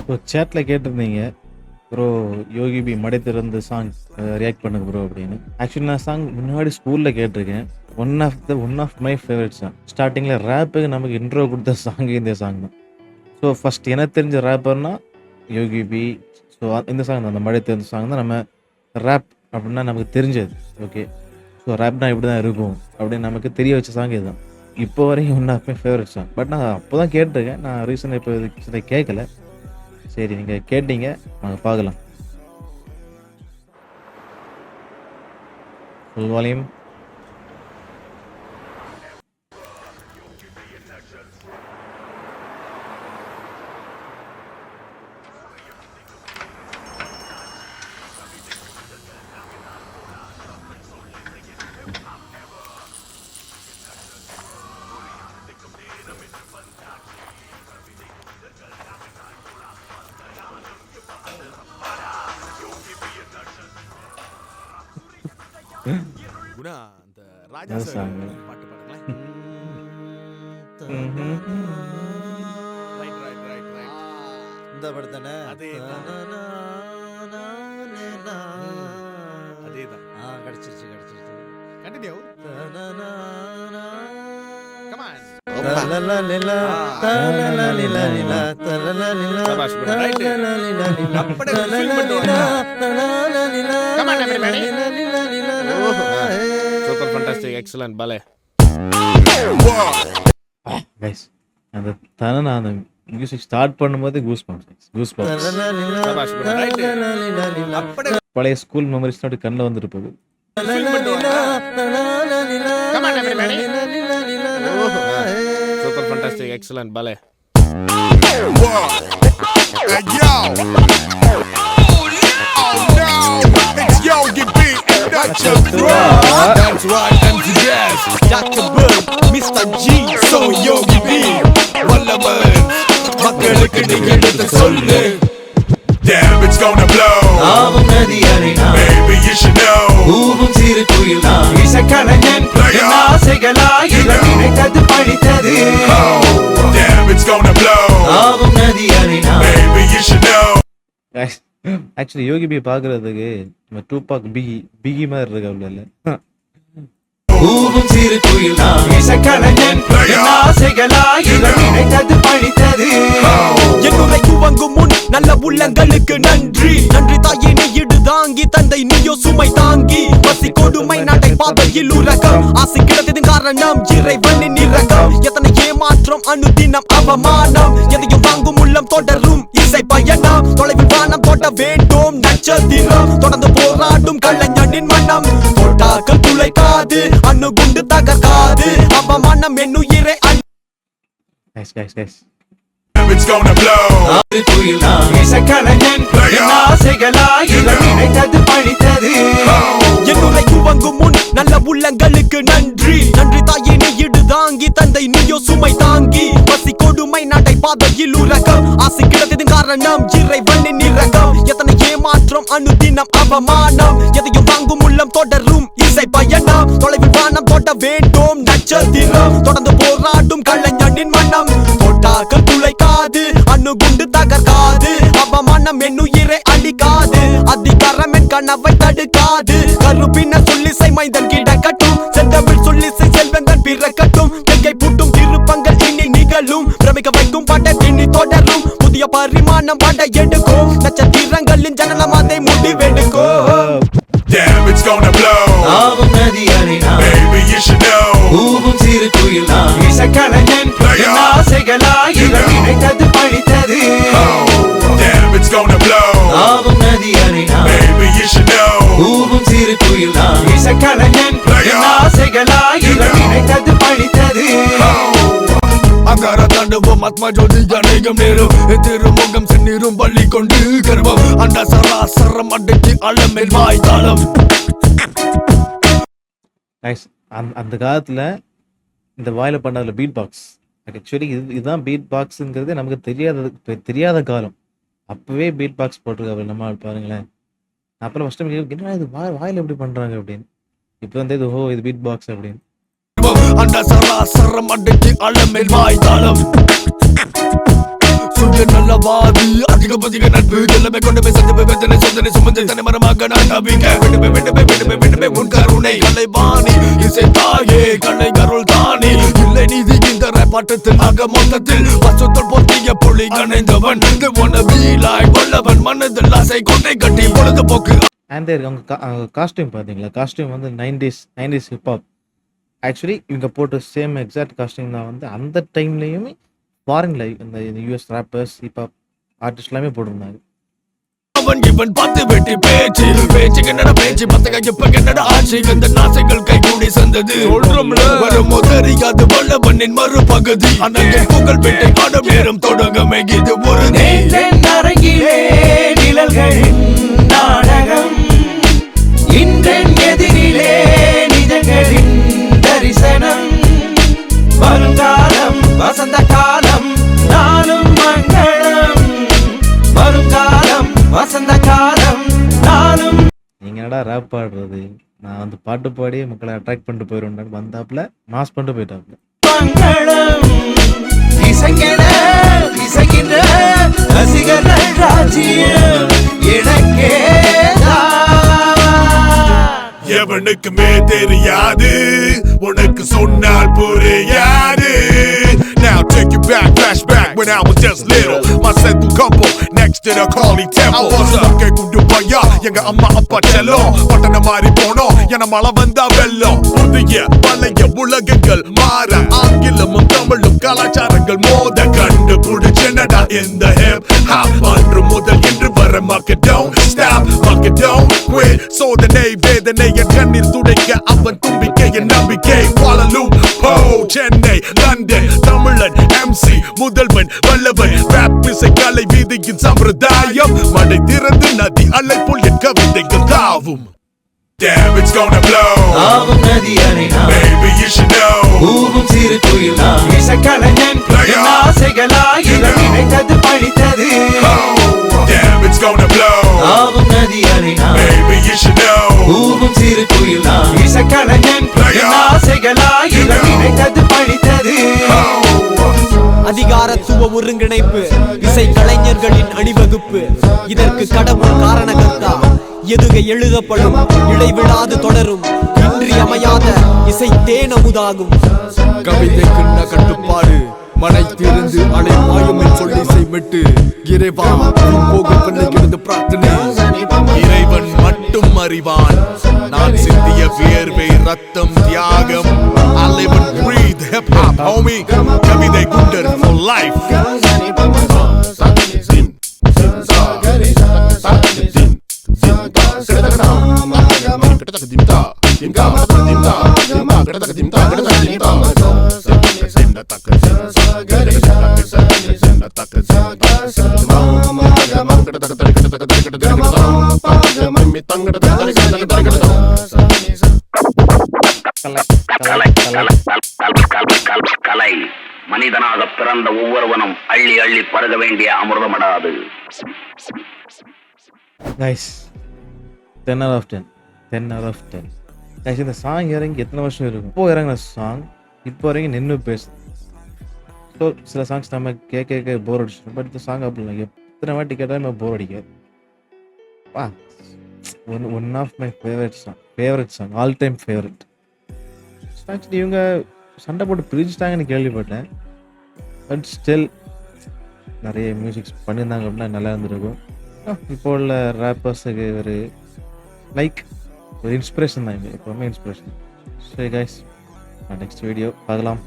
So சேட்டில் கேட்டிருந்தீங்க bro யோகி B மடை திறந்து சாங் ரியாக்ட் பண்ணுங்க ப்ரோ அப்படின்னு. ஆக்சுவலி நான் சாங் முன்னாடி ஸ்கூலில் கேட்டிருக்கேன். One of my favourite song. ஸ்டார்டிங்கில் ரேப்புக்கு நமக்கு இன்ட்ரோ கொடுத்த சாங் இந்த சாங் தான். ஸோ ஃபஸ்ட் எனக்கு தெரிஞ்ச ரேப்பர்னா யோகி பி. ஸோ இந்த சாங் தான், அந்த மழை தெரிஞ்ச சாங் தான் நம்ம ரேப் அப்படின்னா நமக்கு தெரிஞ்சது. ஓகே, ஸோ ரேப்னா இப்படி தான் இருக்கும் அப்படின்னு நமக்கு தெரிய வச்ச சாங் இதுதான். இப்போ வரைக்கும் one of my favourite song. But நான் அப்போ தான் கேட்டிருக்கேன், நான் ரீசனாக இப்போ இதை கேட்கல. சரி, நீங்கள் கேட்டீங்க, நாங்கள் பார்க்கலாம். Full volume. குணா அந்த ராஜா சார் பாட்டு பாடுங்களேன். Right right right right. இந்த படத்தானே அதேதான். கிடைச்சிருச்சு. கண்டினியூ. Come on. சபாஷ் bro. ரைட். அப்படியே ஃபீல் பண்ணுவாங்க. Come on everybody. Super fantastic excellent பாலே. கைஸ், அந்த நான் அந்த மியூசிக் ஸ்டார்ட் பண்ணும்போது கூஸ் பம்ப்ஸ். சபாஷ் bro. ரைட். அப்படியே பழைய ஸ்கூல் மெமரிஸ் அப்படி கண்ணில் வந்துட்டு போகுது. ஃபீல் பண்ணுவாங்க. Come on everybody. Super fantastic excellent பாலே. Hey yo! Oh no! It's Yogi B and that's your bro! That's right, MTS, Dr. Bird, Mr. G, so Yogi B. Wallaman, மக்களுக்கு நீ எடுத்து சொல்லு. Damn, it's gonna blow. ஆவும் நதி அலைனா Baby, you should know. ஊவும் சிறு குயில் நான் இசைக்கலைஞன் என் ஆசைகளாய் நினைத்தது பழித்தது. Damn, it's gonna blow. ஆவும் நதி அலைனா Baby, you should know. Actually Yogi B பார்க்கறதுக்கு நம்ம டூபாக் பிகி மாதிரி இருக்கு. அவ்வளோ இல்லை. ஊவும் சிறு குயில் நான் இசைக்கலைஞன் என் ஆசைகளாய் நினைத்தது பழித்தது. என்னுரை துவங்கும் முன் நல்ல உள்ளங்களுக்கு நன்றி தாயே நீ இடு தாங்கி தந்தை நீயோ சுமை தாங்கி பசி கொடுமை நடை பாதையில் உலகம் ஆசை கிடத்தது காரணம் இறைவனின் இரக்கம். எத்தனை ஏமாற்றம் அனுதினம் அவமானம் எதையும் வாங்கும் உள்ளம் தொடரும் இசை பயணம். தொலைவில் வானம் தொட்ட வேண்டும் நட்சத்திரம் தொடர்ந்து போராடும் கலைஞனின் மனம். தொட்டாக்கள் துளைக்காது அணுகுண்டு தகர்க்காது அவமானம் என்னுயிரை கைஸ் It's gonna blow. ஆறு குயில் நான் இசைக்கலைஞன் என் ஆசைகளாய் நினைத்தது பழித்தது. என்னுரை துவங்கும் முன் நல்ல உள்ளங்களுக்கு நன்றி தாயே நீ இடு தாங்கி தந்தை நீயோ சுமை தாங்கி பசி கொடுமை நடை பாதையில் உலகம் ஆசை கிடத்தது காரணம் இறைவனின் இரக்கம். எத்தனை ஏமாற்றம் அனுதினம் அவமானம் எதையும் வாங்கும் உள்ளம் தொடரும் இசை பயணம். தொலைவில் வானம் தொட்ட வேண்டும் நட்சத்திரம் தொடர்ந்து போராடும் கலைஞனின் மனம். தொட்டாக்கள் துளைக்காது அணுகுண்டு தகர்க்காது அவமானம் என்னுயிரை அழிக்காது அதிகாரம் என் கனவை தடுக்காது. கருப்பின சொல்லிசை மைந்தன் கிடக்கட்டும் செந்தமிழ் சொல்லிசை செல்வந்தன் பிறக்கட்டும். தெங்கை பூட்டும் திருப்பங்கள் இனி நிகழும் பிரமிக்க வைக்கும் பட இனி தொடரும் புதிய பரிமாணம் பட எடுக்கும் நட்சத்திரங்களின் ஜனனம் அதை முடிவெடுக்கும். Damn, it's gonna blow. ஆவும் நதி அலைனா Baby, you should know. ஊவும் சிறு குயில் நான் இசைக்கலைஞன் என் ஆசைகளாய் நினைத்தது பழித்தது. Damn, it's gonna blow. ஆவும் நதி அலைனா Baby, you should know. ஊவும் சிறு குயில் நான் இசைக்கலைஞன் என் ஆசைகளாய் நினைத்தது பழித்தது. அங்கார தாண்டவம் ஆத்மா ஜோதி அநேகம் நேரம் திருமுகம் செந்நீரும் பள்ளி கொண்டு கர்வம் அந்த சராசரம் அடக்கி அளமேல் வாய்தாளம். கைஸ், அந்த காலத்தில் இந்த வாயில் பண்ணதில் பீட் பாக்ஸ். ஆக்சுவலி இதுதான் பீட் பாக்ஸுங்கிறது நமக்கு தெரியாத காலம். அப்போவே பீட் பாக்ஸ் போட்டிருக்காங்க நம்ம பாருங்களேன். அப்புறம் ஃபஸ்ட் டைம் என்ன இது வாயில் எப்படி பண்ணுறாங்க அப்படின்னு. இப்போ வந்து இது இது பீட் பாக்ஸ் அப்படின்னு. அந்த சராசரம் அடக்கி அளமேல் வாய்தாளம். சுயநலவாதி அதிக நட்பு எல்லாமே கொண்டு போய் சந்திப்பு வெத்தனை சொந்தனை சுமந்து தனி மரமாக நான் நம்பிக்கை விடுமே உன் கருணை கலைவாணி இசை தாயே கலை கருள் தானி இல்லை நீதி இந்த பாட்டத்தில் ஆக மொத்தத்தில் பசுத்தல் பொத்திய புலி கணைந்தவன் வல்லவன் மனதில் ஆசை கொண்டை கட்டி பொழுதுபோக்கு. அண்ட் அவங்க காஸ்டியூம் பார்த்தீங்களா, காஸ்டியூம் வந்து 90s ஹிப்ஹாப். ஆக்சுவலி இவங்க போட்ட சேம் எக்ஸாக்ட் காஸ்டியூம் தான் வந்து அந்த டைம்லேயுமே ஃபாரின்ல இந்த யூஎஸ் ரேப்பர்ஸ் ஹிப்ஹாப் ஆர்டிஸ்ட் எல்லாமே போட்டிருந்தாங்க. அவன் இவன் பார்த்து வெட்டி பேச்சு என்னடா பேச்சு பத்தக இப்ப என்னடா ஆட்சி இந்த நாசைகள் கை கூடி சந்தது வருமோ தெரியாது வல்லவனின் மறுபகுதி அண்ணன் புகழ் பெட்டை காடும் நேரம் தொடங்கமே இது ஒரு அரங்கிலே நிழல்களின் நாடகம் இன்றென் எதிரிலே நிஜங்களின் தரிசனம் வருங்காலம் வசந்த காலம் நாளும் மங்களம் வருங்காலம் வசந்த காலம் நாளும். நீங்க என்னடா ரேப் பாடுறது, நான் வந்து பாட்டு பாடி மக்களை அட்ராக்ட் பண்ணிட்டு போயிடுவேன் வந்தாப்புல மாஸ் பண்ணிட்டு போயிட்டாப்புல. மங்களம் இசைக்கின்ற ரசிகர்கள் ராஜ்யம் எனக்கேதான். எவனுக்குமே தெரியாது உனக்கு சொன்னால் புரியாது. Now take you back, flashback when I was just little. My central couple next to the Kali temple. I was a kundu paya, எங்க அம்மா அப்பா செல்லம். பட்டண மாறி போனோம், என மழை வந்தா வெள்ளம். புதிய பழைய உலகங்கள் மாற ஆங்கிலமும் தமிழும் கலாச்சாரங்கள் மோத கண்டுபிடிச்சனடா இந்த ஹிப் ஹாப். அன்று முதல் இன்று வர market don't stop, market don't quit. சோதனை வேதனை என் கண்ணீர் துடைக்க அவன் தும்பிக்கை என் நம்பிக்கை. வாழலும் போ சென்னை லண்டன் தமிழன் MC முதல்வன் வல்லவன் ராப் இசை கலை வீதியின் சம்பிரதாயம். மடை திறந்து நதி அலை போல் என் கவிதைகள் தாவும். Damn, it's gonna blow. ஆவும் நதி அலைனா Baby, you should know. ஊவும் சிறு குயில் நான் இசைக்கலைஞன் என் ஆசைகளாயிரம் நினைத்தது பழித்தது. Damn, it's gonna blow. ஆவும் நதி அலைனா Baby, you should know. ஊவும் சிறு குயில் நான் இசைக்கலைஞன் என் ஆசைகளாயிரம் நினைத்தது பழித்தது. அதிகாரத்துவ ஒருங்கிணைப்பு இசை கலைஞர்களின் அணிவகுப்பு இதற்கு கடவுள் காரணகர்த்தா. எதுகை எழுதப்படும் இடைவிடாது தொடரும் இன்றியமையாத இசை தேனமுதாகும். கவிதைக்குன்ன கட்டுப்பாடு மனை திறந்து அலை மாயமில் சொல்லி செய்மிட்டு இறைவா போகும் பிள்ளைக்கிருந்து பிரார்த்தனை. இறைவன் மட்டும் அறிவான் நான் சிந்திய வியர்வை ரத்தம் தியாகம். I live and breathe hip hop homie. கவிதை குண்டர் for life. கலை மனிதனாக பிறந்த ஒவ்வொருவனும் அள்ளி அள்ளி பருக வேண்டிய அமிர்தமடாது. Guys 10 out of 10 10 out of 10. Guys இந்த சாங் இறங்கி எத்தனை வருஷம் இருக்கும்? இப்போ இறங்கின சாங் இப்போ வரைக்கும் நின்று பேசு. ஸோ சில சாங்ஸ் நம்ம கேட்க போர் அடிச்சிடும். பட் இந்த சாங் அப்படி இல்லை, எத்தனை வாட்டி கேட்டாலும் நம்ம போர் அடிக்காது. வா one of my favourite song all time favourite. Actually இவங்க சண்டை போட்டு பிரிச்சுட்டாங்கன்னு கேள்விப்பட்டேன். பட் ஸ்டில் நிறைய மியூசிக்ஸ் பண்ணியிருந்தாங்க அப்படின்னா நல்லா இருந்திருக்கும். இப்போ உள்ள ரேப்பர்ஸுக்கு ஒரு லைக் ஒரு இன்ஸ்பிரேஷன் தான், எப்போவுமே inspiration. So guys next video பார்க்கலாம்.